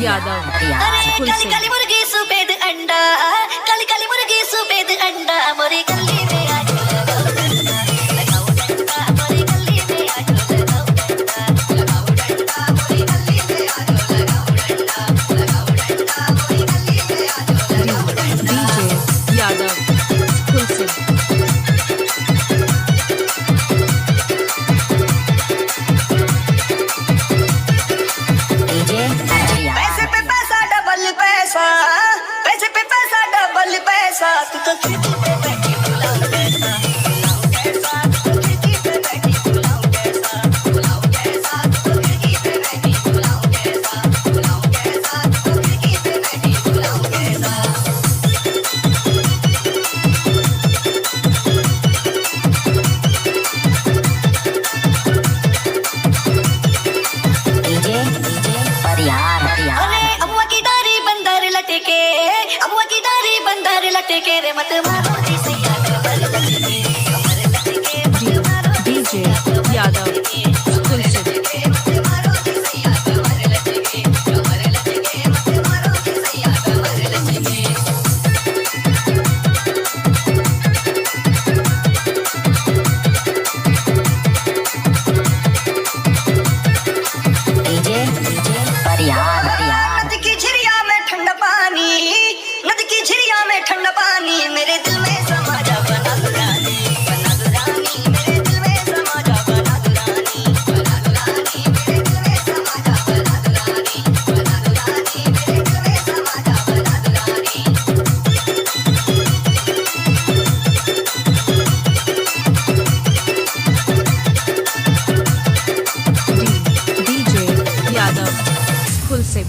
यादव अरे फुल काली से काली मुर्गी सफेद अंडा, काली काली मुर्गी सफेद अंडा, मोरी गली में आज लगाओ डंडा, मोरी गली में आज लगाओ डंडा, लगाओ डंडा, मोरी गली में आज लगाओ डंडा, लगाओ डंडा, मोरी गली में आज लगाओ डंडा। डीजे यादव फुल से पैसे पे पैसा डबल पैसा, पैसे पे पैसा डबल पैसा, तू तो खिड़की पे बैठी बुलाओ कैसा, बुलाओ कैसा, तू तो खिड़की पे बैठी बुलाओ कैसा, बुलाओ कैसा, तू तो खिड़की पे बैठी बुलाओ कैसा, बुलाओ कैसा, तू तो खिड़की पे बैठी बुलाओ कैसा। अरे अबुआ की डारी बंदर लटके, अबुआ की डारी बंदर लटके रे, मत मारो जी सैया कमर लटके, कमर लटके, मत मारो डीजे यादव फुल से मत मारो जी सैया कमर लटके, कमर लटके, मत मारो जी सैया कमर लटके। नदी की झिरिया में ठंडा पानी, नदी की झिरिया में ठंडा पानी, मेरे दिल में समा जा बना दो रानी, बना दो रानी, मेरे दिल में समा जा बना दो रानी, बना दो रानी, मेरे दिल में समा जा बना दो रानी, बना दो रानी, मेरे दिल में समा जा बना दो रानी। डीजे यादव फुल से